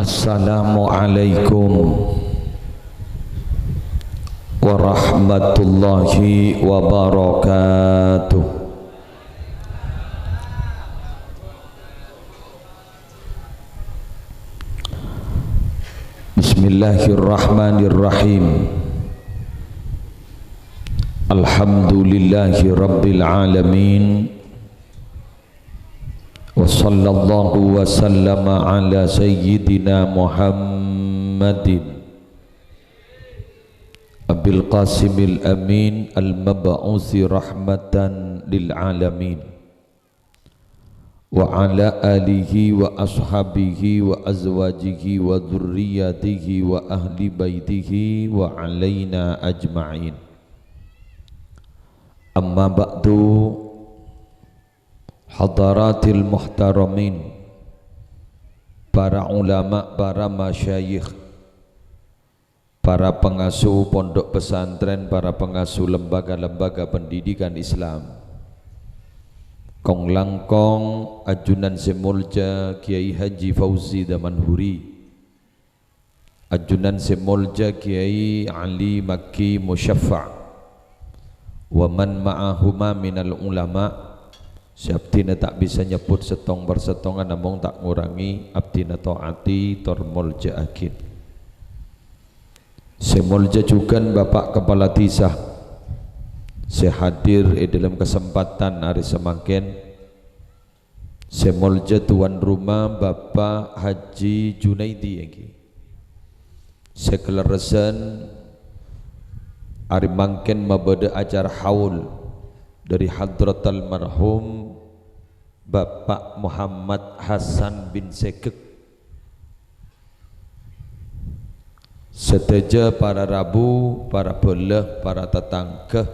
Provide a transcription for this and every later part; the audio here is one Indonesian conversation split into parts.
Assalamualaikum warahmatullahi wabarakatuh. Bismillahirrahmanirrahim. Alhamdulillahi rabbil alamin. Wa sallallahu wa sallama ala sayyidina Muhammadin Abil Qasimil Amin al-mab'uthi rahmatan lil alamin wa ala alihi wa ashabihi wa azwajihi wa dhurriyyatihi wa ahli baitihi wa alaina ajma'in. Amma ba'du, hadaratil muhtaramin, para ulama, para masyayikh, para pengasuh pondok pesantren, para pengasuh lembaga-lembaga pendidikan Islam, Kong Langkong, Ajunan Semolja Kiai Haji Fauzi Damanhuri, Ajunan Semolja Kiai Ali Makki Musyaffa', wa man ma'ahuma minal ulama'. Siaptina tak bisa nyebut setong bersetongan, namun tak ngurangi abdina ta'ati tormolja akin. Semolja juga Bapak Kepala Desa saya hadir dalam kesempatan hari semakin. Semolja tuan rumah Bapak Haji Junaidi lagi. Sekeleresan hari mangken mabada ajar haul dari hadratal marhum Bapak Muhammad Hasan bin Sekek. Seteja para rabu, para belah, para tetangga,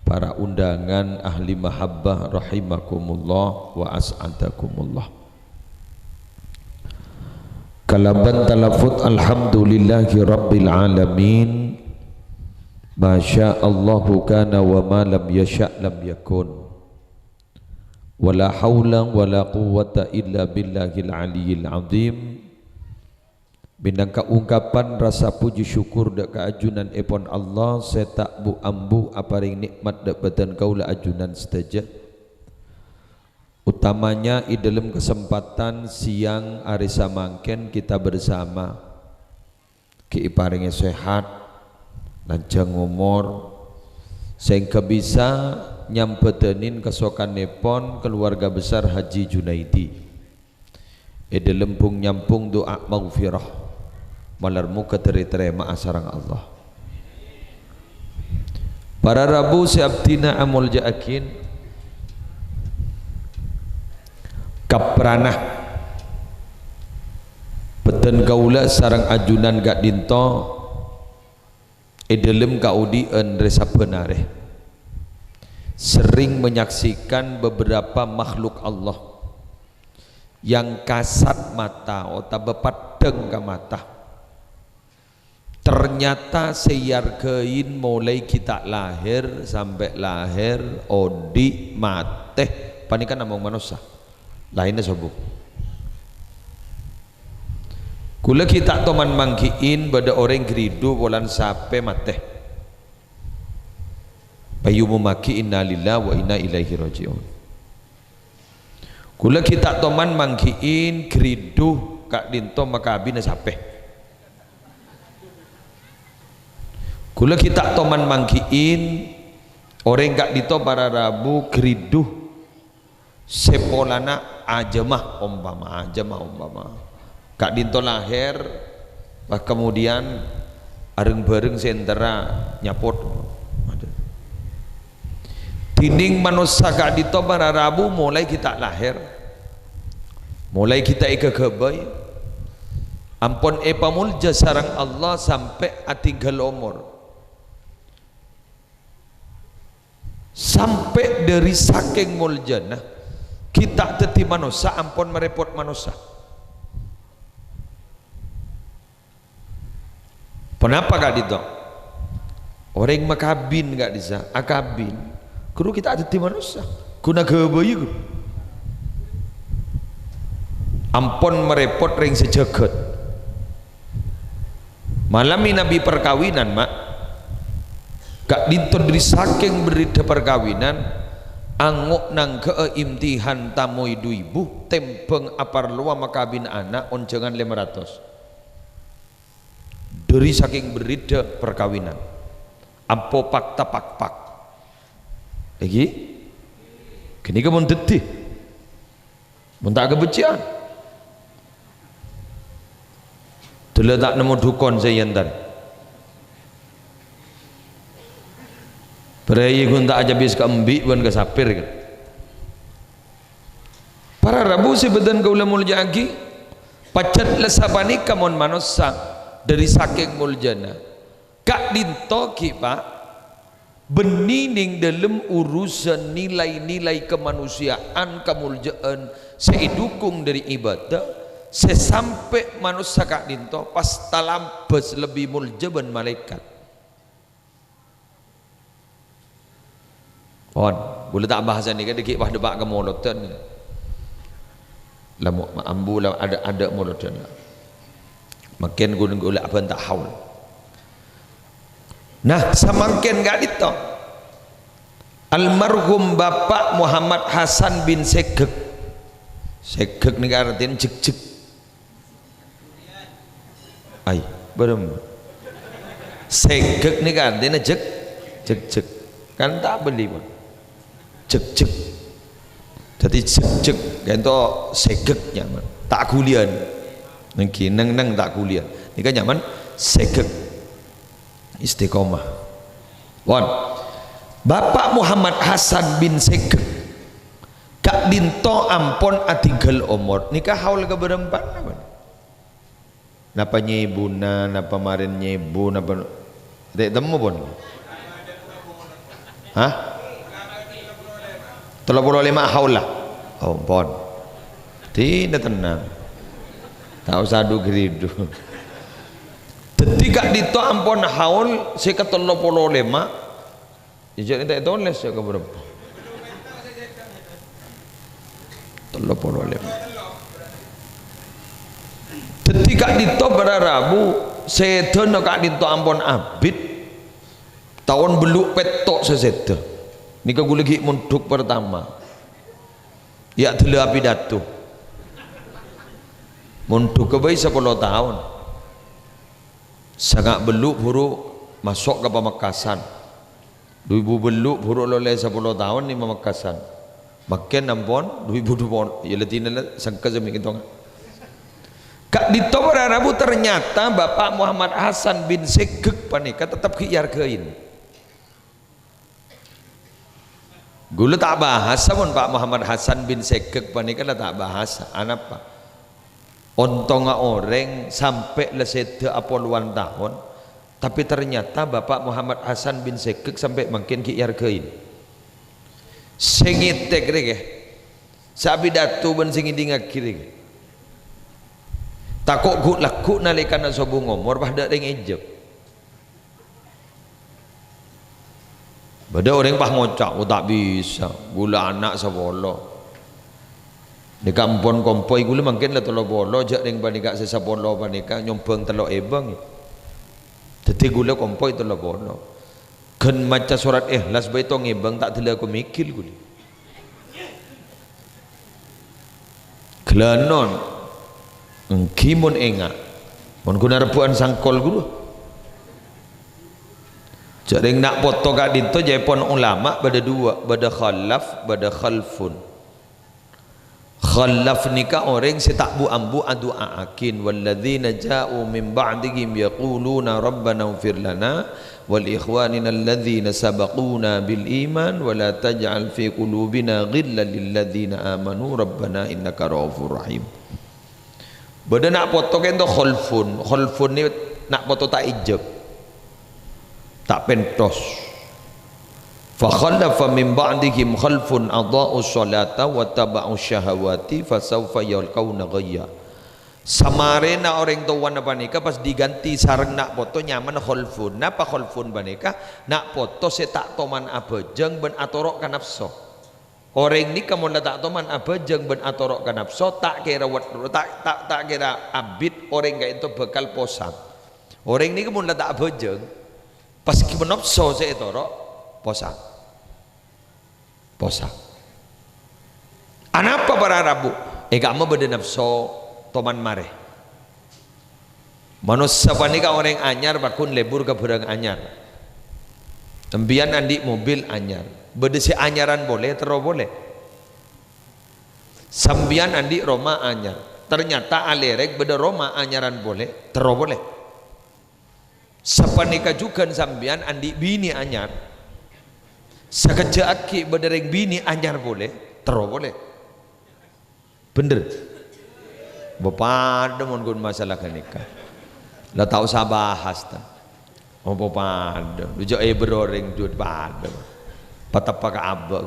para undangan ahli mahabbah rahimakumullah wa as'adakumullah. Kalaban talafut alhamdulillahi rabbil alamin. Masya Allahu kana wa ma lam yasha' lam yakun. Wala hawla wala quwwata illa billahil aliyil azim. Minangka ungkapan rasa puji syukur dak keajunan epon Allah, saya tak bu ambu aparing nikmat dak badan kaula ajunan seteja. Utamanya di dalam kesempatan siang hari samangken kita bersama ki paringe sehat lanjang umur sehingga bisa nyampetenin kesokan nepon keluarga besar Haji Junaidi ede lempung nyampung doa maghfirah malarmu keterima asarang Allah. Para rabu siaptina amul jaakin kapranah beten kaula sarang ajunan gak dinto dalam kaudien resa penareh sering menyaksikan beberapa makhluk Allah yang kasat mata atau bepadeng ke mata. Ternyata seyarkein mulai kita lahir sampai lahir odi mateh panikan namung manusia lainnya sobuk. Kula kita toman mangkiin pada orang geridu bolan sape mateh bayu memaki inna lillah wa inna ilaihi raji'un. Kula kita toman mangkiin geridu kak dinto makabina sape. Kula kita toman mangkiin orang kak dito para rabu geridu sepolana ajamah umpama kak dinto lahir bah kemudian areng bareng sentera nyapot dinding manusia kak dito para rabu mulai kita lahir mulai kita ika kebay ampun epamulja sarang Allah sampai atinggal umur sampai dari saking muljana kita teti manusia ampun merepot manusia. Kenapa kak dito? Orang makabin kak disa, akabin. Kudu kita ada di manusia. Kuna kebayu. ampun merepot ring sejagat. Malam ini Nabi perkawinan mak gak dinton dari saking berita perkawinan angok nang ke imtihan tamu ibu tempeng apar luar makabin anak oncengan 500 dari saking berita perkawinan ampo fakta pak lagi kini kamu detih muntak kebencian dulu tak nemu dukun sayantan berayi kun tak aja bis keembi pun ke sapir kan para rabu sebedan kaula muljagi pacat lesabani kamon manusia dari saking muljana kak dintoki pak benining dalam urusan nilai-nilai kemanusiaan kemuljaan seidukung dari ibadah sesampai manusia kak dinto pas talambes lebih muljaban malaikat boleh tak bahasa ni kan dikit bah debat ke molotan lah ambu lah ada molotan lah makin guna apa tak haul. Nah samangken gak dito almarhum Bapak Muhammad Hasan bin Segek ni artinya cek ay berem Segek ni artinya cek kan tak beli pun cek jadi cek kan to Segek nyaman tak kulian nengki neng tak kulian ni kan nyaman Segek istiqomah. Bapak Muhammad Hasan bin Segek kak dinto ampon atinggal umur nikah haul ke berempat napa nyebuna napa marin nyebu napa tidak temu pun hah 35 haul lah pon tidak tenang tak usah adu geridu ketika dito ampun haul seka 35 jadi tak tulis ya ke berapa 35 ketika dito berarabu setan kak dito ampun abid tahun beluk petok seseta ni ka gulagi munduk pertama ya telah pidato munduk ke bayi 10 tahun sangat beluk buruk masuk ke Pamekasan 2000 beluk buruk loleh 10 tahun ni Pamekasan makin ampun 2020 ya letina sangka zami kita kak dito berarabu ternyata Bapak Muhammad Hasan bin Segek panika tetap khiyar kein gula tak bahasa pun Pak Muhammad Hasan bin Segek panika tak bahasa anapa ontong orang sampai leseta apoluan tahun tapi ternyata Bapak Muhammad Hasan bin Segek sampai makin khiyar kein sengitek rege sabi datu ben singiding akhir takut gut laku nalikan sobung ngomor pada ring ejek pada orang pah ngocak tak bisa gula anak sabolo di kampung kompoi gula mungkin lah tolo bolo jak ring panika sesapolo panika nyompeng telo ebang teti gula kompoi tolo bolo kan maca surat ikhlas bae to ngebang tak tela aku mikir gula kelanon kimun enga mon guna repuan sangkol gulu jaring nak foto kak dinto jaipon ulama bada dua bada khalaf bada khalfun khalaf nikah orang setakbu ambu adu aakin walladzina ja'u min ba'dihim yaquluna rabbana ighfir lana wal ikhwanina alladzina sabaquna bil iman wa la taj'al fi qulubina ghillan lil ladzina amanu rabbana innaka ra'ufur rahim. Bada nak foto kan tu khalfun ni nak foto tak ijab tak pentos fa khalafa min ba'dihim khalfun adaa'u sholata wa taba'u syahawati fasawfa yalqauna ghayya samarena orang tuan apa nikah pas diganti sareng nak foto nyaman khalfun napa khalfun banika nak foto se tak toman abejeng ben atorok kan nafsu Orang ni kamu tak toman abajeng ben atorok ke nafsu tak kira tak kira abid orang gak itu bekal posang. Orang ni kamu tak abajeng pas kamu nafsu saya torok posang. Anapa para rabu? Kamu beda nafsu toman mare. Manusia panika orang anyar bakun lebur ke berang anyar. Tembian andi mobil anyar. Bedesi anyaran boleh, terus boleh. Sambian andi Roma anyar. Ternyata alerek beda Roma anyaran boleh, terus boleh. Sapanika juga sambian andi bini anyar. Sakeja aki bedereng bini anyar boleh, terus boleh. Bener. Bapak mon gun masalah nikah. Lah tak usah bahas ta. Apa pada. Lujo beroreng dud pada. Patapa ka abak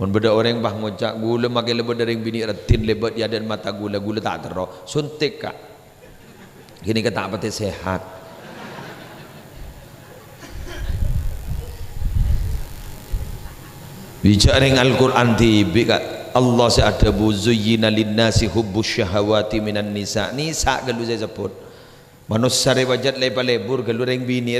mun beda orang bah ngocak gula makin lebih dari bini retin lebat ya dan mata gula tak terok suntik kak gini kata apa teh sehat bicara dengan Al-Quran tibi kak Allah seada buzuyyina linnasi hubbus syahawati minan nisa galu saya sebut manusia rewajat lebur galu reng bini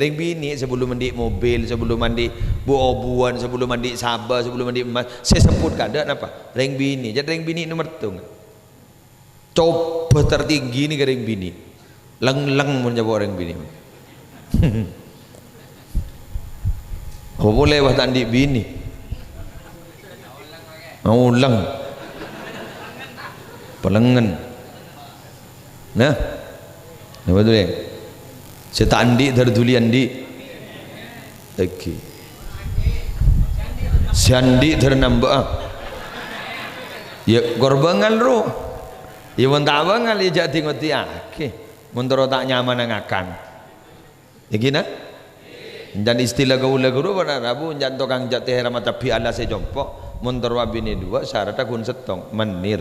sebelum mandi mobil sebelum mandi buah-buahan sebelum mandi sabah sebelum mandi emas saya sebut kada apa reng bini jadi reng bini nomor tung coba tertinggi ni ke reng bini leng-leng menjawab reng bini oh boleh wah tandi bini ulang pelengan nah apa tu dia? Saya tak andi terduli andi. Okey. Si andi ternambah. Ya korbangal ro. Ya mun tak bangal ya jak tengok dia. Okey. Mun tak nyaman ngakan. Ya gina? Dan istilah gaul-gaul pada Rabu jan tokang jak teh mata pi ala se jompo. Mun bini dua syarat kun setong menir.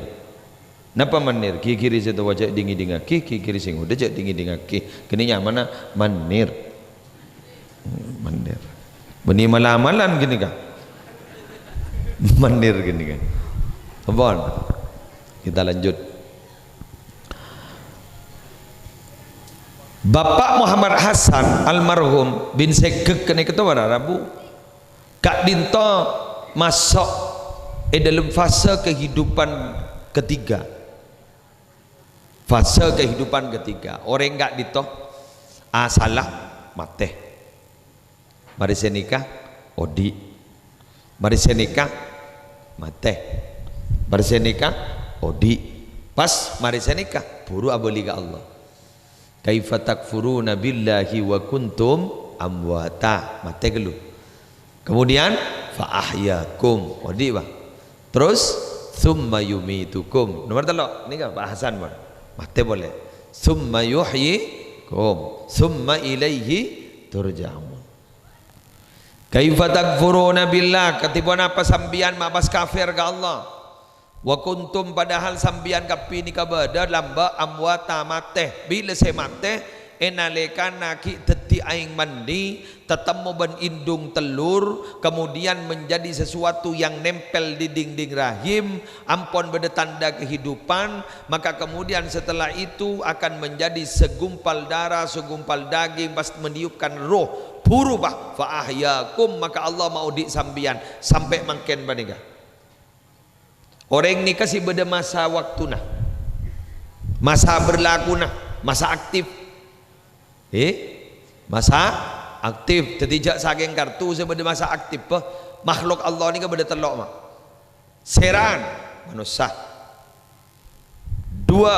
Napa menir kiri situ wajah dingi dingaki kiri sing udah jak dingi dingaki kini mana menir beni malamalan gini kan menir gini kan apa kita lanjut Bapak Muhammad Hasan almarhum bin Segek kena ketua Rabu Kak Dinto masuk dalam fase kehidupan ketiga fase kehidupan ketiga orang enggak ditoh salah mate mari senikah odi mari senikah mate mari senikah odi pas mari senikah buru aboli ka Allah kaifa takfuruna billahi wa kuntum amwata mate gelu kemudian fa ahyakum odi bah terus summa yumitukum nomor telok ni kan bahasan bon mate boleh summa yuhyikum summa ilaihi turja'un kaifa takfuruna billah ketipuan apa sambian mabas kafir ke Allah wa kuntum padahal sambian kapini kabada lamba amwata mate bila saya mate enalekan naki teti aing mandi tetemu ben indung telur kemudian menjadi sesuatu yang nempel di dinding rahim ampun beda tanda kehidupan maka kemudian setelah itu akan menjadi segumpal darah segumpal daging pas meniupkan roh purubah fa ahyakum maka Allah mau di sambian sampai mangken banika orang ni kasih beda masa waktu nah masa berlaku nah masa aktif masa aktif tetijak saking kartu sebeda masa aktif makhluk Allah ni kan beda telok mak seran manusia dua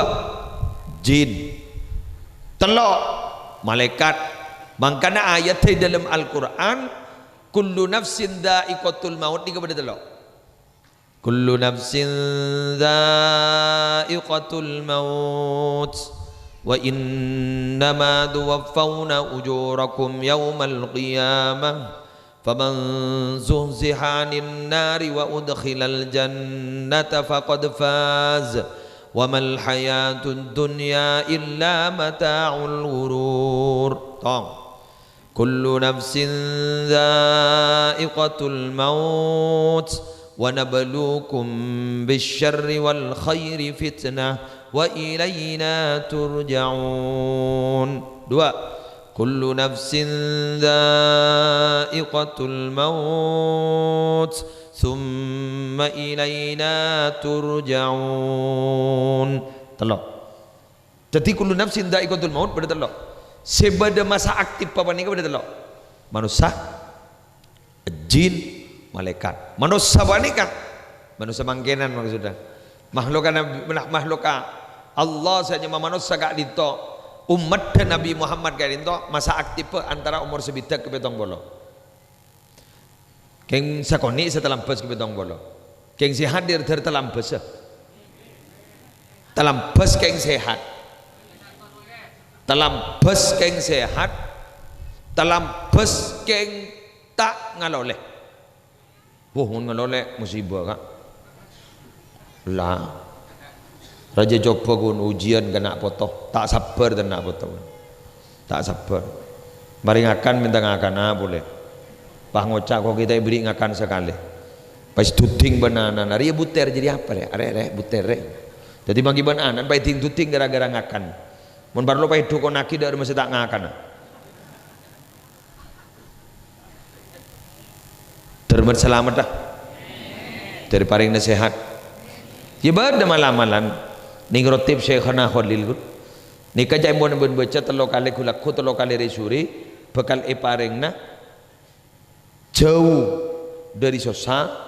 jin telok malaikat makanya ayat dalam Al-Quran kullu nafsin dha'iqatul maut ni kan beda telok kullu nafsin dha'iqatul maut wa innama tuwaffawna ujurakum yawmal qiyamah faman zuhziha 'anil nari wa udkhilal jannata faqad faz wa mal hayatud dunya illa mata'ul ghurur tong kullu nafsin dha'iqatul maut ونبلوكم بالشر والخير فتنة وإلينا ترجعون. Dua, كل نفس ذائقة الموت ثم إلينا ترجعون. Telok. Jadi kullu nafsin dha'iqatul maut pada telok. Sebada masa aktif apa ni pada telok. Manusia, jin, malaikat. Manusia apa ni kan? Manusia mangkenan maksudnya. Makhluk Allah saja manusia gak dito. Umat dan Nabi Muhammad gak dito masa aktif antara umur sebidak ke betong bolo. Keng sakoni setelampes ke betong bolo. Keng si hadir tertelampes. Telampes keng sehat. Telampes keng sehat, telampes keng tak ngaloleh. Wah, ngaloleh musibah kak. Lah, Raja coba gun ujian kena potong, tak sabar dan nak potong, tak sabar. Mari ngakan minta ngakan boleh. Pah ngocak kok kita beri ngakan sekali. Pas tuting banana, nari buter jadi apa ya? Are buter. Jadi bagi banana, pas tuting gara-gara ngakan. Mun baru lupa itu kau naki dari masih tak ngakan. Terbat selamat dah. Dari paling nasihat. Ya pada malam-malam. Ning rotib Syekhana Khalil. Ni kajai mun baca telo kali kulaku telo kali resuri bekal paringna jauh dari sosa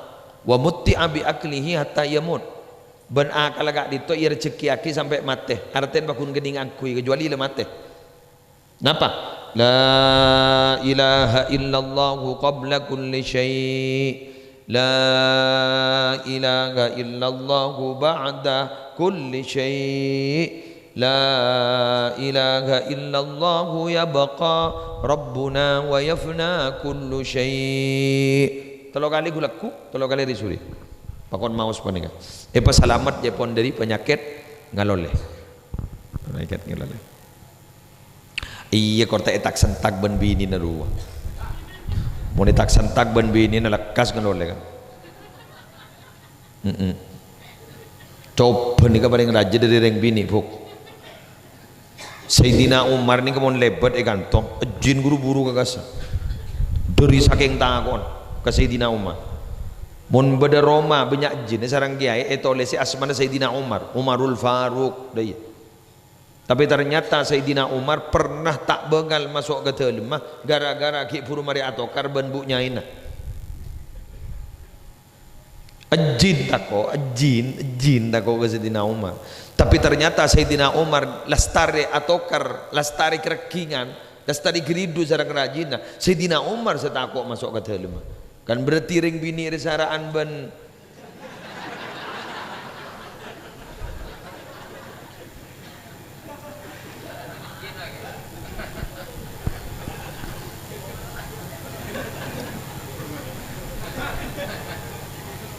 wa mutti abi aklihi hatta yamut. Ben akal agak dito ia rezeki aki sampai mati. Arten bakun gening akui kecuali le mati. Napa? La ilaha illallah qabla kulli syai. La ilaha illallah ba'da kulli syai. La ilaha illallah yabqa rabbuna wa yafna kullu syai. Telo kali gulaku, telo kali risuri. Pakon maus panika. Pas selamat je pon dari penyakit ngaloleh. Penyakit ngaloleh. Iya korta etak sentak ben bini na ruwa. Mun etak sentak ben bini na lekas ngaloleh kan. Coba nika paling raja dari reng bini puk. Sayyidina Umar ni kemon lebat gantong, jin guru buru kagasa. Dari saking takon ke Sayyidina Umar. Mun beda Roma banyak jin sarang kiai oleh si asmana Sayyidina Umar, Umarul Faruq daya. Tapi ternyata Sayyidina Umar pernah tak bengal masuk ke dalam gara-gara ki puru mari atokar ben bu nyaina. Jin tako ke Sayyidina Umar. Tapi ternyata Sayyidina Umar lastari atokar, lastari kerekingan, lastari geridu sarang rajina. Sayyidina Umar setakok masuk ke dalam. Kan berarti ring bini resaraan ben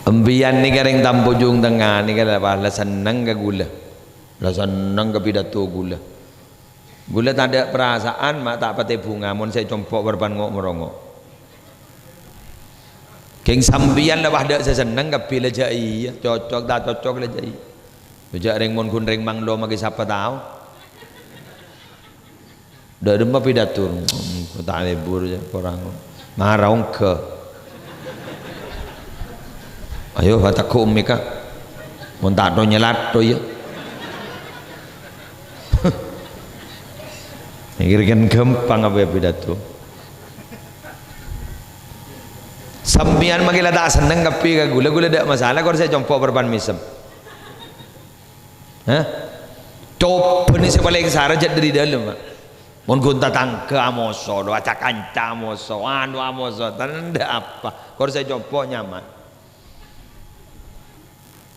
embian ni kering tampujung tengah ni kala lah senang ke gula, lah senang ke pidato gula tak ada perasaan mak tak pate bunga mun saya compok berpan ngok merongok. Keng sambian lah wahda sesenang tapi lah jai cocok tak cocok lah jai. Bejak ring mon kun ring manglo magi siapa tahu. Dah demam pidatur, tak libur je orang. Marau ke. Ayo bataku umika. Mon tak do nyelat to ya. Mikirkan gampang apa pidatur. Sambian magila tak seneng kapi ka gula dak masalah kalau saya compok berpan misem. Coba ni saya paling sarajat dari dalam. Mon gunta tangke amoso, do acak kanca amoso, amoso, tanda apa? Kalau saya compok nyaman.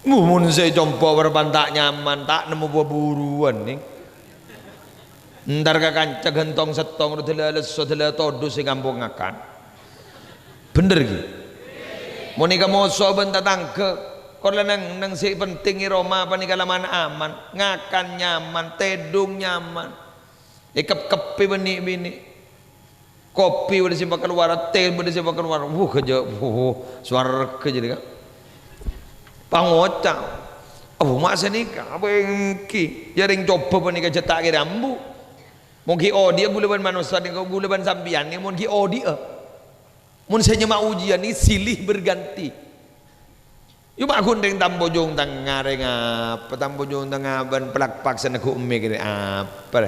Mun saya compok berpan tak nyaman, tak nemu buruan nih. Ntar ka kanca gentong setong rutela leso tela todu sing kampung akan. Bener gitu. Monika moso bentar tangke. Kalau nang si penting Roma apa nih kalaman aman, ngakan nyaman, tedung nyaman. Kep-kepi bini. Kopi udah simpan keluar, teh udah simpan keluar. Kerja, suara kerja jadi kan. pangocang apa masa nikah apa yang ki jaring coba pun nikah cetak ke rambu mungkin dia gulaban manusia ni gulaban sambian ni mungkin dia mun saya nyemak ujian ni silih berganti yuk aku ndeng tambojong tengah apa tambojong tengah ban pelak paksa nak ummi kira apa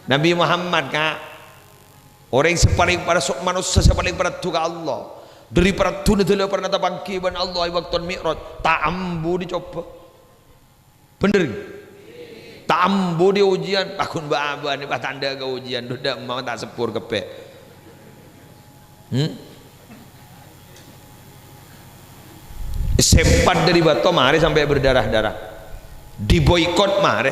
Nabi Muhammad kak orang yang paling pada manusia yang paling pada Tuhan Allah dari para tuna telah pernah tabangki ban Allah waktu Mi'raj tak ambu dicoba bener tak ambu di ujian akun ba ni tanda ke ujian dah mau tak sepur kepek sempat dari batu mari sampai berdarah-darah diboikot mari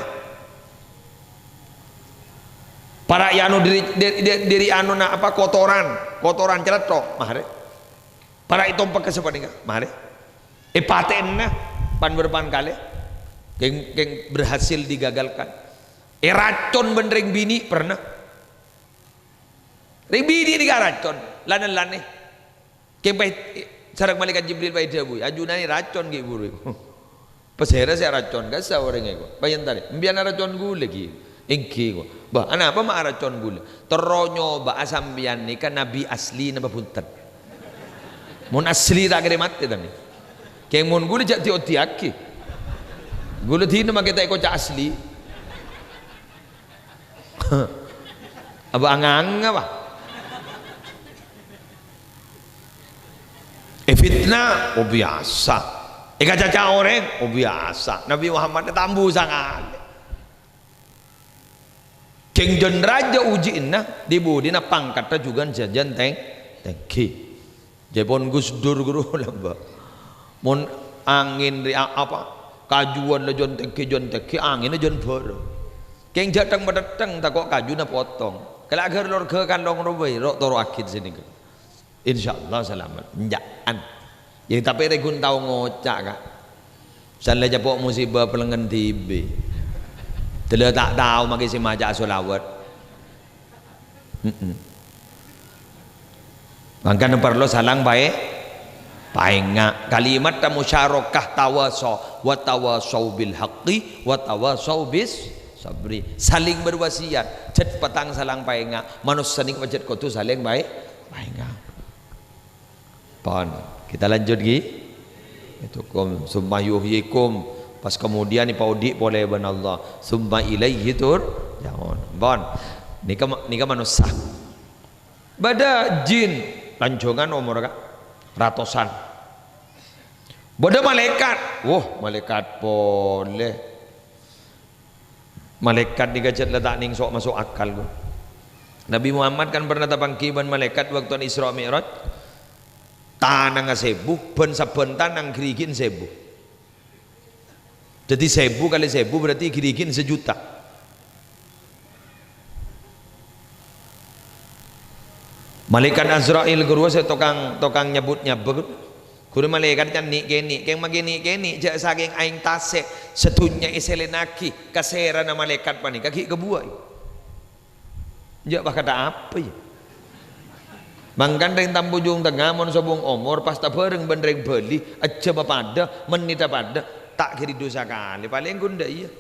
para yanu diri anu na apa kotoran celetok mari para itu pakai sepanika mari patenna pan berpan kali geng berhasil digagalkan racun benreng bini pernah ring bini ni racun lane keng baik sarang malaikat Jibril baik dia bu ajunani racun gitu buru pesera saya racun gasa orang itu bayan tadi biar racun gula lagi engki ko bah ana apa ma racun gula teronyo ba asambian ni kan nabi asli na punten mun asli tak kere mati tadi keng mun gula jak tiaki gula dina makita ko cak asli apa angang apa fitnah biasa caca orang biasa Nabi Muhammad tambu sangat keng jon raja uji inna dibudina pangkatnya juga jajan tengki jepon Gus Dur guru lamba mun angin apa kajuan le jon tengki angin jon boro keng jatang badeteng tak kok kajuna potong kalau agar lor ke kandong robai rok toro akid sini ke insyaallah selamat njaan yang tapi regun tahu ngocak kak salah japok musibah pelengan tibe telah tak tahu maki si majak solawat mangkan perlu salang baik painga kalimat musyarakah tawasaw wa tawasaw bil haqqi wa tawasaw bis sabri saling berwasiat cet petang salang painga manusia ni wajat ko tu saling baik painga pon kita lanjut lagi itu kum summa yuhyikum pas kemudian ni paudi boleh ben Allah summa ilaihi tur jangan bon nika manusia bada jin lancongan umur kak ratusan bodoh malaikat malaikat boleh malaikat digajet letak ning sok masuk akal gua Nabi Muhammad kan pernah tabangkiban malaikat waktu Isra Mi'raj tanang sebu ben saben tanang girigin sebu jadi 1000 kali 1000 berarti girigin 1.000.000 malaikat Azrail guru saya tokang nyebutnya guru malaikat kan ni keng magini keni jak saking aing tasek setunya iselenaki kasera na malaikat pani kaki kebuai jak bakata apa ya mangkan ring tambujung tengah mon sobong omor pas tak bareng benreng beli aja bapada menita pada tak kiri dosa kali paling gunda iya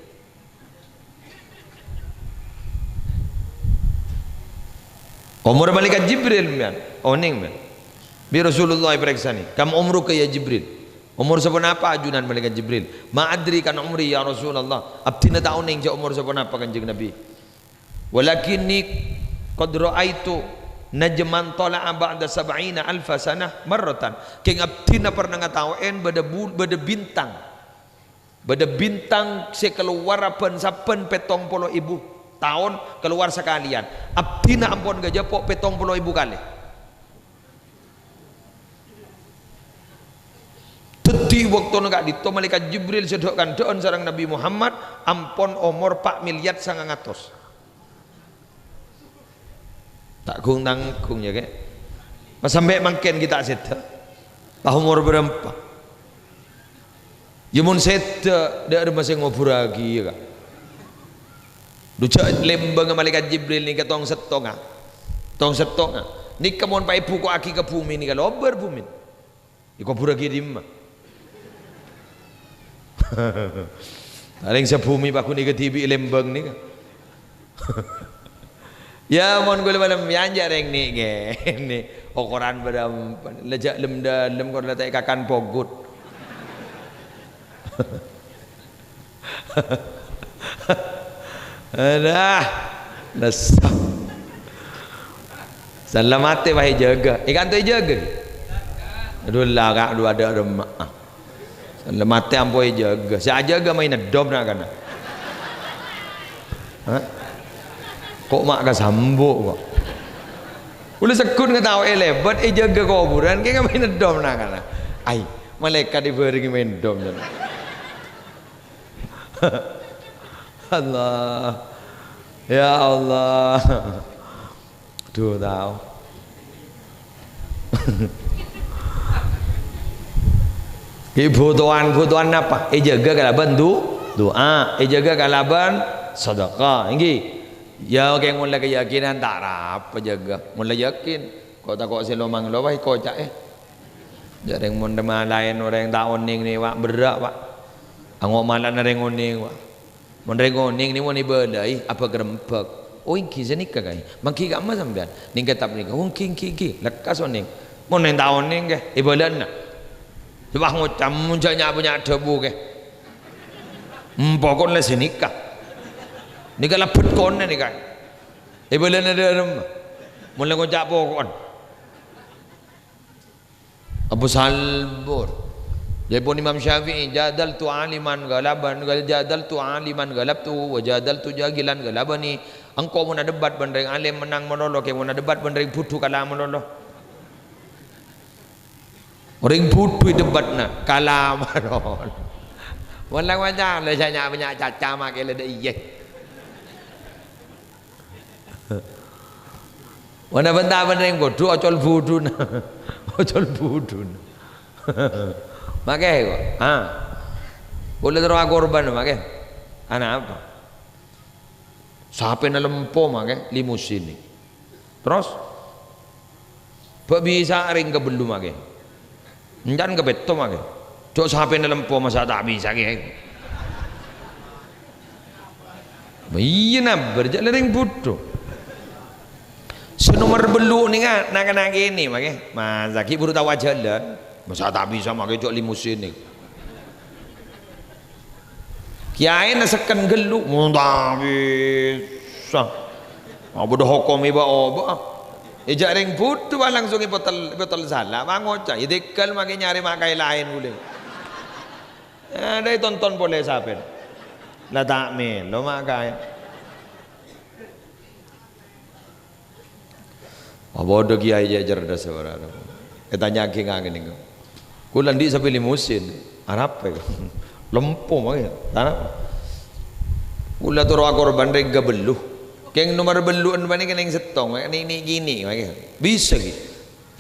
umur malaikat Jibril man oning man bi Rasulullah periksa ni kam umruka ya Jibril umur sepon apa ajunan malaikat Jibril ma adri kan umri ya Rasulullah abtina ta oning ja umur sepon apa kanjeng Nabi walakinni qad raaitu najman tala'a ba'da 70,000 sanah marratan keng abtina pernah ngatawen bada bintang sekeluar apan saben 70,000 tahun keluar sekalian abdina ampun gajapok 70,000 kali teti waktu nggak dito malaikat Jibril sedokkan doon sarang Nabi Muhammad ampun umur 4 miliar 900 tak kung tangkung ya kek pas sampai mangken kita sedha bah umur berapa ya mun sedha dak ada masih ngobur lagi ya kak duca lembang malaikat Jibril ni ketong setonga ni kemon pa ibu ko aki ke bumi ni kalau berbumi iko buragi dimma Paling sebumi paku ni ke TV Lembang ni kan. Ya mon gule malam yanja reng ni ge ni ukuran badam lejak lem dalam kau letak kakan pogut. Adah nasab salamate wahai jaga ikan tu jaga aduh lah kak aduh ada remak salamate ampoi jaga saya jaga main dom nak kan kok mak ka sambuk kok ulu sekun ke tahu lebat jaga kuburan ke main dom nak kan ai malaikat diberi main dom Allah ya Allah tuh tahu kebutuhan apa jaga kalaban doa jaga kalaban sedekah ini ya kayak mulai keyakinan tak apa jaga mulai yakin kau tak kok selomang lo wah kocak jarang mun demah lain orang tak oning ni wak berak wak angok malan orang oning wak mun orang oning ni mun ibadai apa gerempek oh iki senika kai mangki gak mas sampean ning kitab nika oh ki lekas oning mun nang taun ning ke ibadan coba ngucam munjanya punya debu ke pokon le senika nika lapet kon ni kai ibadan ada mun le ngucap pokon Abu Salbur Jepun Imam Syafi'i jadaltu aliman galaban jadaltu aliman galabtu wa jadaltu jagilan galabani engkau mun debat bandeng alim menang menoloh ke mun debat bandeng putu kalah menoloh orang putu debatna kalah menoloh walang macam le saya banyak caca mak le dah iye wana benda bandeng putu ocol putu ocol putu makai kok boleh terus korban makai anak apa sampai na lempo makai limusin ni terus bisa ring ke belu makai jangan ke beto makai cok sampai na lempo masa tak bisa ke iya nak berjalan ring butuh senomor belu ni kan nak ini makai masa ki baru tahu jalan masa tak bisa makai cok limusin ni kiai na sekan gelu tak bisa apa dah hukum iba oba ejak ring putu langsung betul salah mangoca idekal makai nyari makai lain boleh ada tonton boleh sapen lah tak melo makai apa ada kiai jajar dah seorang tanya ke ngangin ni kulan di sampai limusin Arab ya lempo makanya tanah kula turu korban rega beluh keng nomor beluan bani kena yang setong ini gini makanya bisa gitu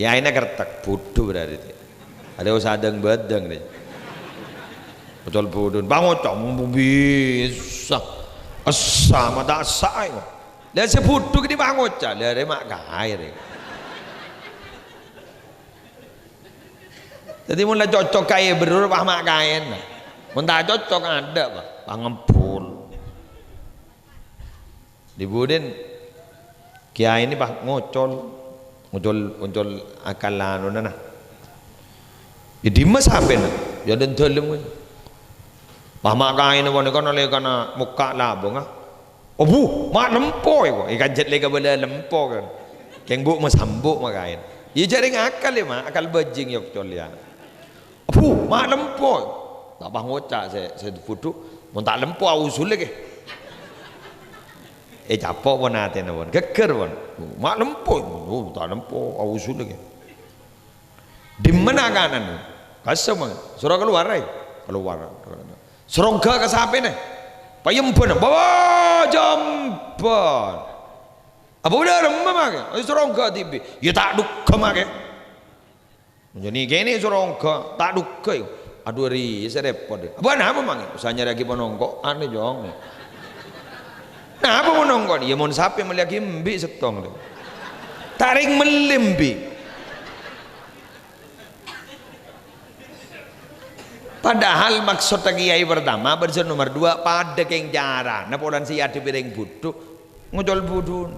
ya ini kertak bodoh berarti ada usaha badang deh betul bodoh bangun cong bisa asa mata asa itu lihat sebutuh ini bangun cah lihat mak kaya jadi mulai cocok kaya berubah mak kain mun tak cocok ada pak pangempul dibudin kiai ini pak ngocol akalan nana jadi mas apa na jadi dalam pak mak kain ni kan oleh kana muka labung bu mak lempoi kok ikan jet lega bela lempoi kan keng bu mas hambuk mak kain ia jaring akal ya mak akal bajing ya col ya mak lempoi tak bah ngocak saya foto mun tak lempo usul lagi capok pun ate pun geger pun mak lempo tak lempo usul lagi di mana kanan kasem surah keluar serongga ke sampai ni payempan bawa jamban apa udah remah mak serongga tibi ya tak duka mak jadi gini serongga tak duka aduh ri saya repot apa apa mang usahanya lagi penongkok aneh jong nah apa penongkok dia mau sampai melihat gimbi setong tarik melimbi Padahal maksud kiai pertama bersen nomor 2 pada keng jara napa orang si ade piring buduk ngocol budun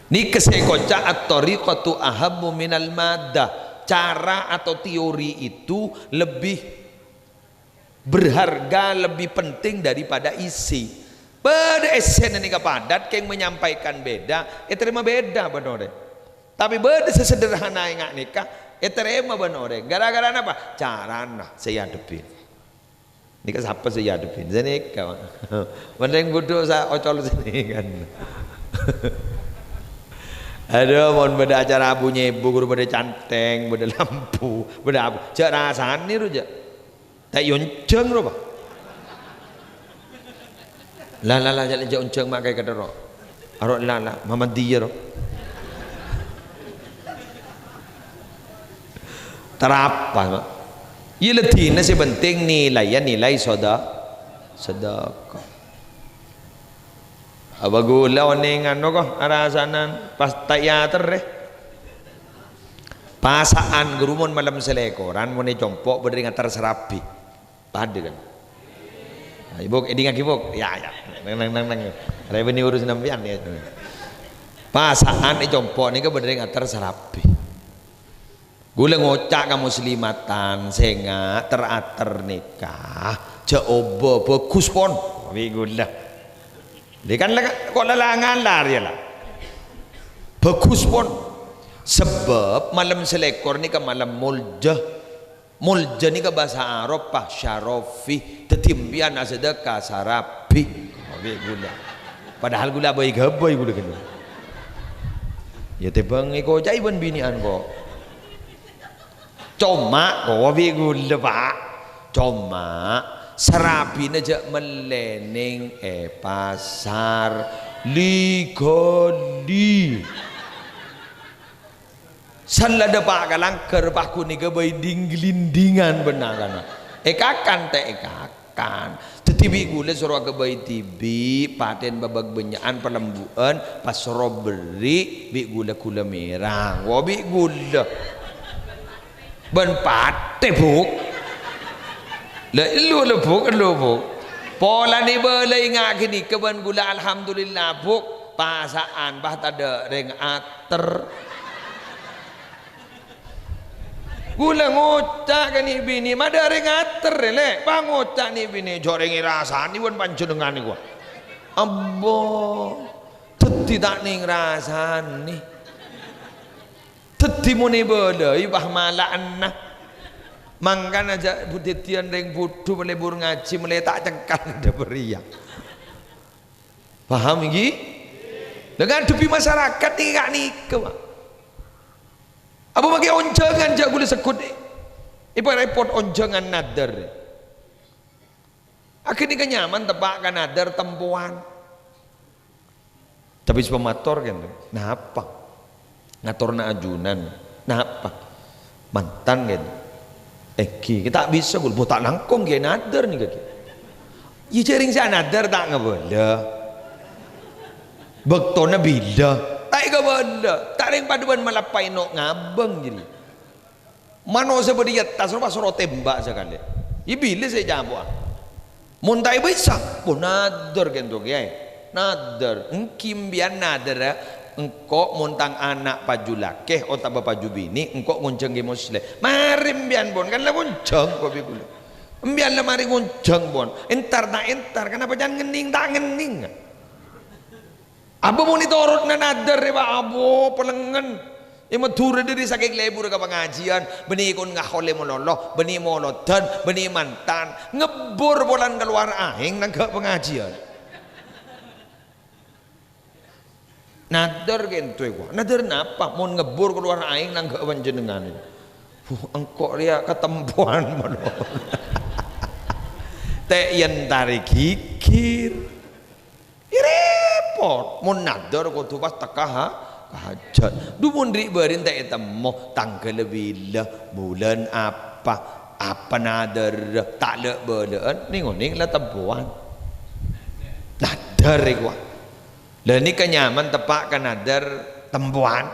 ni kesekoca at-tariqatu ahabbu minal maddah. Cara atau teori itu lebih berharga, lebih penting daripada isi. Pada esen ini kepadat keng menyampaikan beda terima beda benar. Tapi pada sesederhana yang nikah terima benar. Gara-gara apa? Carana saya hadepin. Nikah siapa saya hadepin? Saya nikah. Mending bodoh saya ocol sini kan. Aduh, mohon beda acara abu nyebu, guru beda canteng, beda lampu, beda apa? Cak rasaan ni rujak. Tak yonceng roba. Lah jalan jauh yonceng makai kata roh. Arok lah, mama dia roh. Terapa mak? Ia letih nasi penting nilai sedekah. Apa gula waningan no ko arasanan pas tayater pasaan gerumon malam selekoran mau jompok berdiri ngatar serapi pada kan ibu eding akibuk ya nang reveni urus nampian ya pasaan jompok ni ke berdiri ngatar serapi gula ngocak ka muslimatan senga terater nikah jaobo bagus pon wi gula dia kan kok lalangan lari lah bagus pun sebab malam selekor ni ke malam mulja ni ke bahasa Arab pak syarofi tetimpian sedekah sarapi gula padahal gula bayi gabai gula kena ya tebang iko jaiban binian kok cuma kok gula pak cuma serapi aja meleneng pasar ligoli salada pak kalangker paku ni gabai dingglindingan benar kan ekakan tetibi gula suruh gabai tibi paten babag benyaan pelembuan pas suruh beri bi gula merah wabi gula ben pate buk lu pola ni belai ngak kini keban gula alhamdulillah buk pasaan bah tada reng ater gula ngocak kan ni bini mada reng ater le bang ngocak ni bini jorengi rasa ni wan panjenengan ni gua abbo teti tak ning rasa ni teti muni belai bah malaan nah mangkan aja budetian reng budu melebur ngaji mulai tak cengkal ada beriak paham ini dengan dupi masyarakat ni gak nikah apa bagi onjangan jak gula sekut ibu repot onjangan nadar akhirnya kenyaman tebak kan nadar tempuan tapi sepemator kan nah apa ngatur na ajunan nah apa mantan kan kita bisa gul tak nangkong dia nadar ni kaki ya jaring saya nadar tak ngabala bektona bila tak ngabala tak ring paduan malapai no ngabang jadi mano seperti atas rumah suruh tembak sekali ya bila saya jambu muntai bisa pun nadar kan tu ya nadar engkim biar nadar engkau montang anak paju lakeh atau bapa paju bini engkau ngonceng ke muslim mari mbian bon kan lah ngonceng kau bikul mbian lah mari ngonceng bon entar kenapa jangan ngening tak ngening apa mau ditorot na nadar ya pak abo pelengan matura diri sakit lebur ke pengajian benih ikut ngahole monoloh benih molodan benih mantan ngebur bolan keluar ahing nang ke pengajian nadar gitu gua nadar napa mau ngebur keluar aing nang gak panjenengan engkau dia ketempuan mono teh yen tarik kikir repot mau nadar kudu pas tekah hajat du mun ri berin teh temo tanggal lebih bulan apa nadar tak le beuleun ningoning lah tempuan nadar gua dan ini kenyaman tepak kan nadar tempuan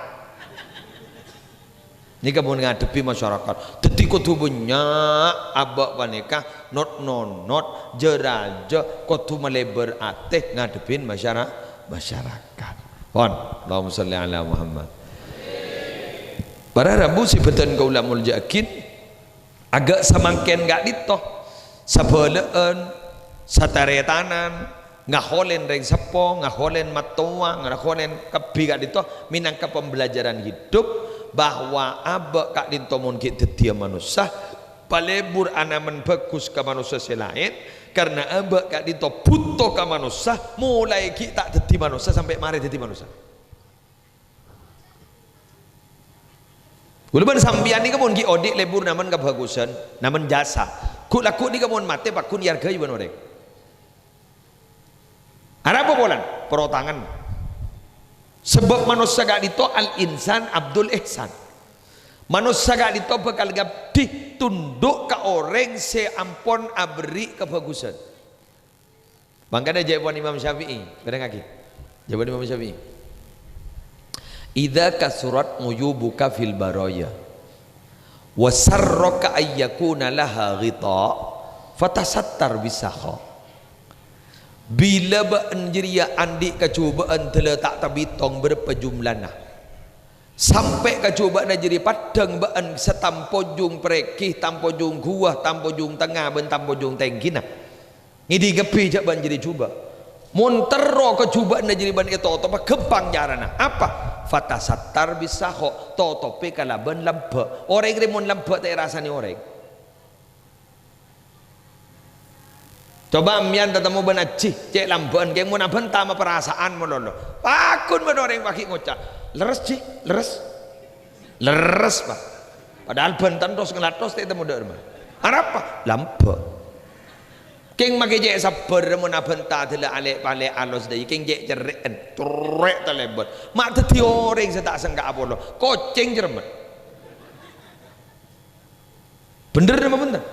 Ni kamu ngadepi masyarakat. Dadi kudu banyak abak panika not jeraja kudu melebar ateh ngadepin masyarakat. Pon, Allahumma sholli ala Muhammad. Para rabu si beten kaulamul jakin agak samangken gak ditoh sabeleen sataretanan ngaholen reng sepo ngaholen matua ngaholen kebi gak ditoh minangka pembelajaran hidup bahwa abak kak dinto mungkin tetia manusia palebur anaman bagus ke manusia selain karena abak kak dinto butuh ke manusia mulai kita tetia manusia sampai mari tetia manusia. Gulaban sambian ni kamun ki odik lebur naman kebagusan, naman jasa. Ku laku ni kamun mate pak kun yarga iban orek. Apa bolan? Perotangan. Sebab manusia gak dito al insan Abdul Ihsan. Manusia gak dito bakal gabdi tunduk ke orang seampun abri kebagusan. Bangkada jawaban Imam Syafi'i. Kadang kaki. Jawaban Imam Syafi'i. Idza kasurat nguyubuka fil baraya wa sarraka ayyakuna laha ghita fatasattar bisakha. Bila beanjiria andi kecubaan terletak tabitong berpejumlana sampai kecubaan jadi padang baan setampojung prekih tampojung gua tampojung tengah ben tampojung tengkina ngidi gepi jak ban jadi cuba mun terro kecubaan jadi ban itu apa gempang jarana apa fatasattar bisakha totope kalaban lembe orang remun lembe tak rasani orang. Coba mian tetamu benaci cek lamban geng mun aben tama perasaan mololo pakun men orang pagi ngocak leres ci leres pak padahal bentan tos ngelatos teh temu derma apa lambe keng make jek sabar mun aben ta dela alek pale alos dai keng jek cerek trek telebot mak dadi orang setak sengka apolo koceng jermet bener apa bener.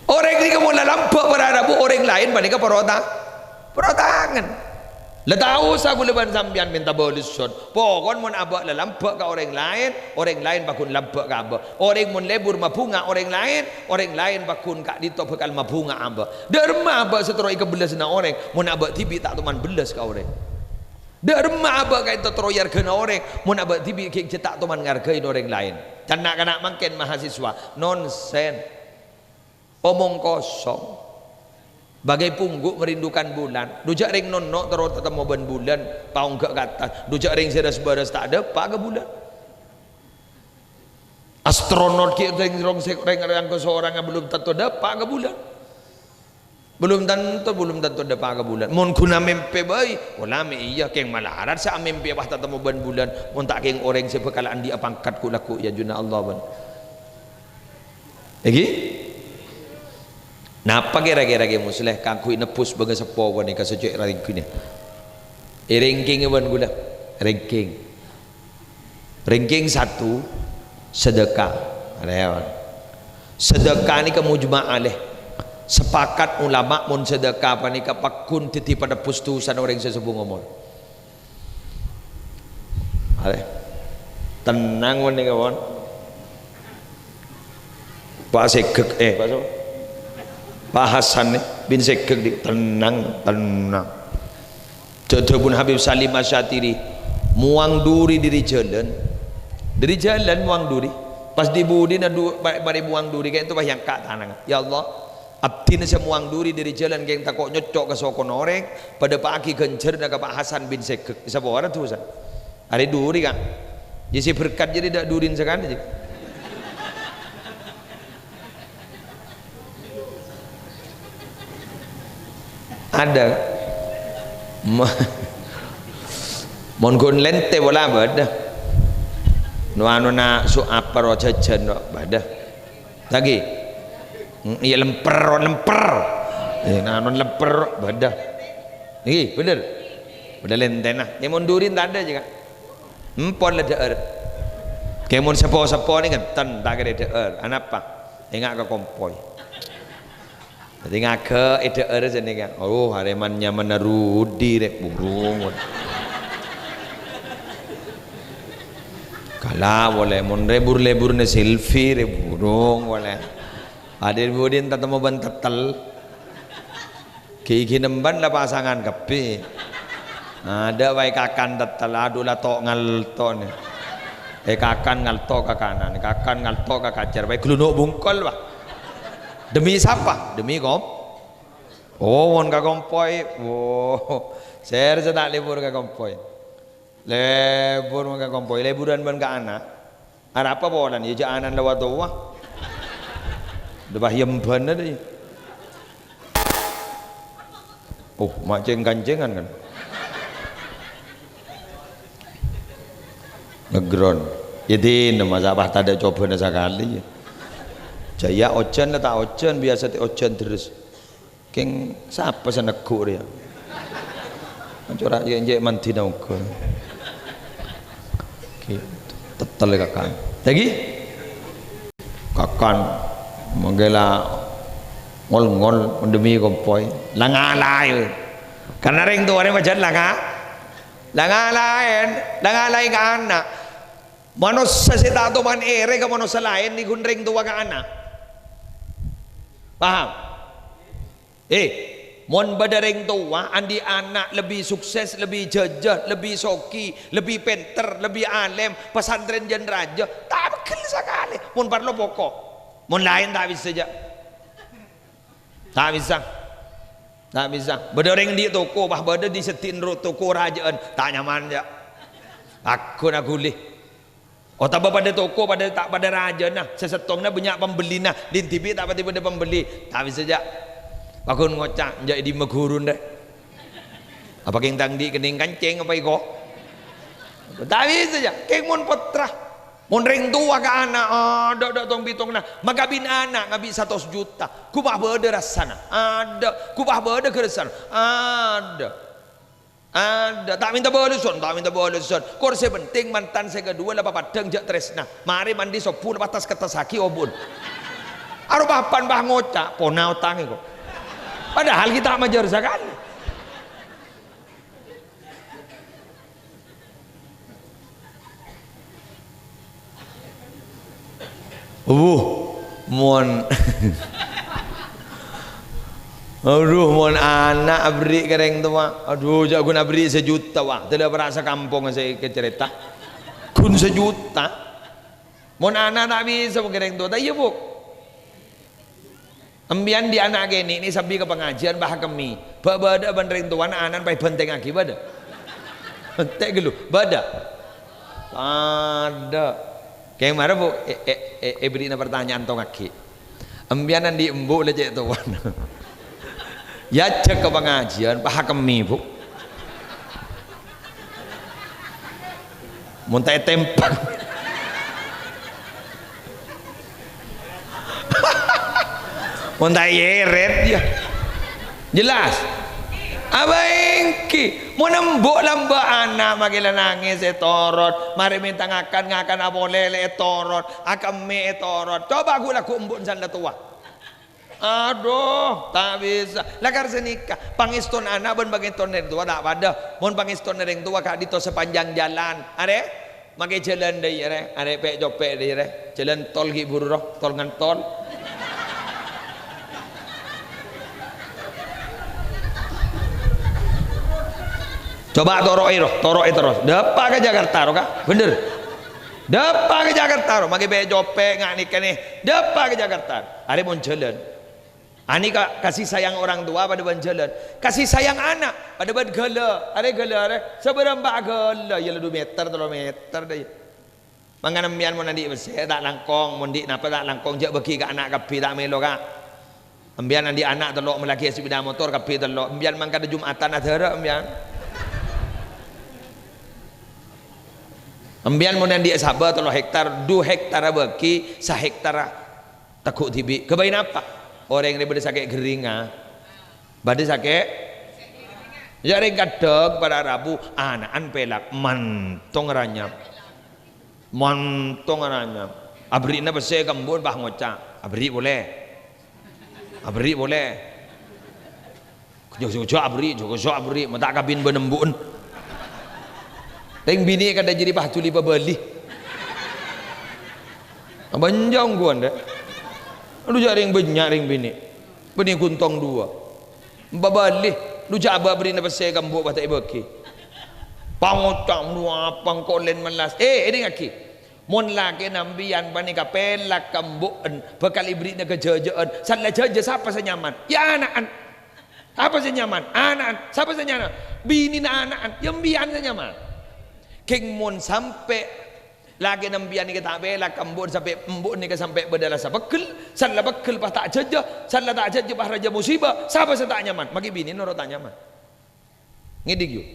Orang ini kamu lampak berada bu orang lain bandingkan perotangan. Letau saya bulan sambian minta boluson. Pokon mun abak lampak ke orang lain bakun lampak ke abak. Orang mun lebur mabunga orang lain bakun kak dito bekal mabunga abak. Derma abak seteroi kebelas na orang, mun abak tibi tak teman belas ke orang. Derma abak kait teroyar kena orang, mun abak tibi kek cetak teman ngargain orang lain. Kanak-kanak makin mahasiswa nonsen. Omong kosong bagai pungguk merindukan bulan dujak ring nonok terus ketemu ban bulan paung ke atas dujak ring sedas-beras tak ada pak ke bulan astronot ki ring ke seorang yang belum tentu dapat ke bulan belum tentu dapat ke bulan mun kuna mimpi baik ulama iya keng malaharat sa mimpi bah ketemu ban bulan mun tak keng orang sebekalan dia pangkat ku laku ya juna Allah ban lagi. Napa kira-kira musleh kangku nepus baga sepo wan ka sejek ranking ni. Ranking wan gula. Ranking 1 sedekah. Ada sedekah ni kamu jemaah leh. Sepakat ulama mun sedekah pani ka pakun titi pada pustusan orang sesepuh ngomong. Ada. Tenang wan ni kawan. Pak Sekek Pak so. Pak Hasan bin Sekek di tenang jodoh pun Habib Salim Asyatiri muang duri dari jalan muang duri pas dibudi bari muang duri kayak itu bah yang kak tanang ya Allah abdi nasi muang duri dari jalan kayak takut nyocok ke sokon orang pada pagi gencer dengan Pak Hasan bin Sekek siapa orang tu Hasan ada duri kan jadi berkat jadi tak durin sekali aja. Ada mon lente bola bada no anu na su apa ro jajan bada lagi iya lemper ya anu lemper bada iki bener lente nah ya mon durin tak ada juga empon le deer kayak mon sepo ni kan tan tak ada deer anapa ingat ke kompoi. Jadi ngake ide eres ini kan, oh haremannya menarudi rek burung. lah boleh mun lebur ne selfie burung boleh hadir budin tatemu ban tetel ki nemban lah pasangan kepi ada wae kakan tetel aduh lah tok ngalton kakan ngalto ke kanan kakan ngalto ke kacer wae glunuk bungkol wah demi siapa demi kom oh mon ka kompoi oh ser tak libur ka kompoi lebur ka kompoi liburan ban ka anak ada apa bolan ya jaanan lewat doa debah yemban ada oh maceng kancengan kan ngegron jadi nama sabah tak ada coba sekali jaya ojan tak ojan biasa ojan terus keng siapa senegur ya corak jenjek manti nauka tetel kakan lagi kakan menggela ngol-ngol demi kompoi langalai karena ring tu orang macam langalai ke anak manusia seta tu man ere ke manusia lain ni gun ring tu ke anak paham mon badaring tua andi anak lebih sukses lebih jejak lebih soki lebih pinter lebih alim pesantren jen raja tak bekal sekali mon parlo pokok mon lain tak bisa saja tak bisa badaring di toko bah bada di setin toko rajaan tak nyaman ya aku nak gulih oh tak pada toko pada tak pada raja nah sesetongnya banyak pembeli nah di TV tak pada pembeli tak bisa saja pakun ngocak jadi di megurun deh apa keng tangdi kening kancing apa iko tapi saja keng mon putra mon ring tua ke anak ada tong bitong nah maka bin anak ngabi 100 juta kubah berde rasana ada kubah berde keresan ada tak minta baleson kursi penting mantan saya kedua lah padang jak tresna mari mandi sopu batas kertas haki obun arupapan bah ngocak pona utang iko padahal kita majar sekali mon aduh mon anak beri kereng tu wah aduh jak guna beri sejuta wah tidak berasa kampung saya cerita kun sejuta mon anak tak bisa kereng tu tak iya bu ambian di anak gini ini sambil ke pengajian bah kami bada bandering tuan anak pai benteng aki bada benteng gelu bada ada kayak mana bu beri pertanyaan tong aki ambianan di embu lecek tuan ya cek ke pengajian bah kami bu muntah tempat montai yeret dia jelas abangki mau nembok lamba anak magila nangis torot mari minta ngakan apa lele torot akan me torot coba aku laku embuk sanda tua aduh tak bisa lakar senikah pangiston anak ben bagiton dari tua tak pada mon pangiston dari tua kak dito sepanjang jalan are makai jalan deh are pek jopek deh jalan tol ki buruh tol ngantol coba toroi terus depa ke Jakarta roh kak bener depa ke Jakarta roh magi be jope ngak nikah nih depa ke Jakarta hari mau jalan ani kasih sayang orang tua pada ban jalan kasih sayang anak pada ban gala are seberapa gala ya 2 meter 3 meter deh mangan mian mau nanti besar tak langkong mondi napa tak langkong jak bagi ke anak kapi tak melo kak ambian nanti anak telok melaki sepeda motor kapi telok ambian mangka ada Jumatan adara ambian ambian mau nanti sabar 3 hektar 2 hektar bagi 1 hektar takut tibi kebain apa orang yang daripada sakit geringa badai sakit jadi kadang pada Rabu anak pelak mantong ranyap abri na bersih kembun bah ngocak abri boleh jauh-jauh abri mata kabin benembun Teng bini kada jadi bah tuli pabali. Banjang gua anda. Lu jaring banyak ring bini. Bini kuntong dua. Babalih. Lu jaba beri na pasay kambu bata ibaki. Pangutang dua pangkolen malas. Ini ngaki. Mon lagi nambian bani kapelak kambuan bakal ibri na kejajaan. Salah jaja siapa sa nyaman? Ya anak-an. Apa sa nyaman? Anak-an. Siapa sa nyaman? Bini na anak-an. Yang bian sa nyaman. King mon sampai lagi nambian ni kita belak kambun sampai embun ni ke sampai berdalah sa bekal. Salah bekal bah tak jaja. Salah tak jaja bah raja musibah. Siapa sa tak nyaman? Maki bini noro tak nyaman. Ngidik yuk.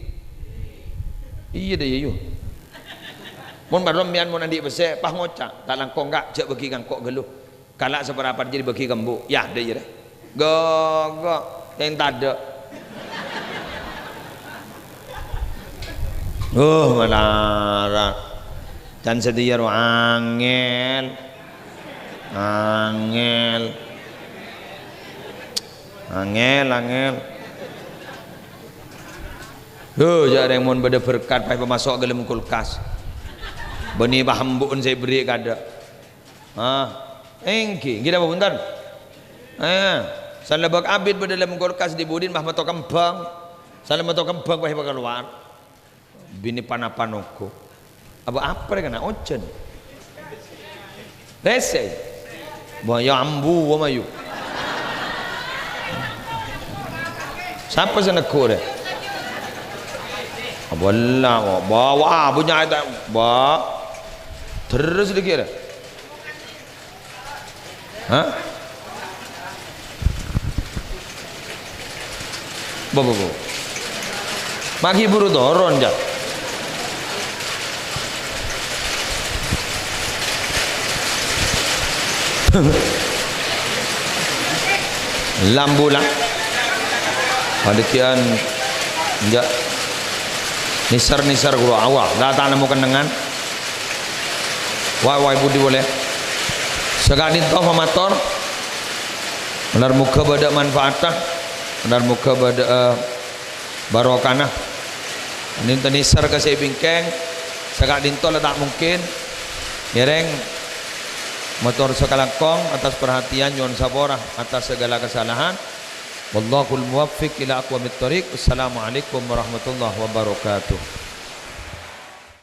Iya deh yuk. Mon barom mian mon andi bese pah ngocak tak langkong gak cek bagi kangkok geluh. Kalak seberapa jadi bagi kambu. Ya deh ya deh. Gak yang tak ada. Malah dan sedia angel jadi yang mau beda berkat pai pemasok ke dalam kulkas beni bahambun saya beri kada engki kita apa buntan salah bak abid pada dalam kulkas di budin bah matok kembang salah matok kembang pai keluar bini panapanoko apa kena ocen rese bahaya ambu wa mayu siapa sana kore aballa bawa punya ada ba terus dikira bawa maki buru doron jak lambulang padikian enggak nisar guru awal datang nemu kenangan wai budi boleh sekali toh motor benar muka bada manfaatah benar muka bada barokana ini nisar ke saya bingkeng sekali toh tak mungkin yereng motor sekalangkong atas perhatian Yon Saborah atas segala kesalahan. Wallahul muwaffiq ila aqwamit thoriq. Assalamualaikum warahmatullahi wabarakatuh.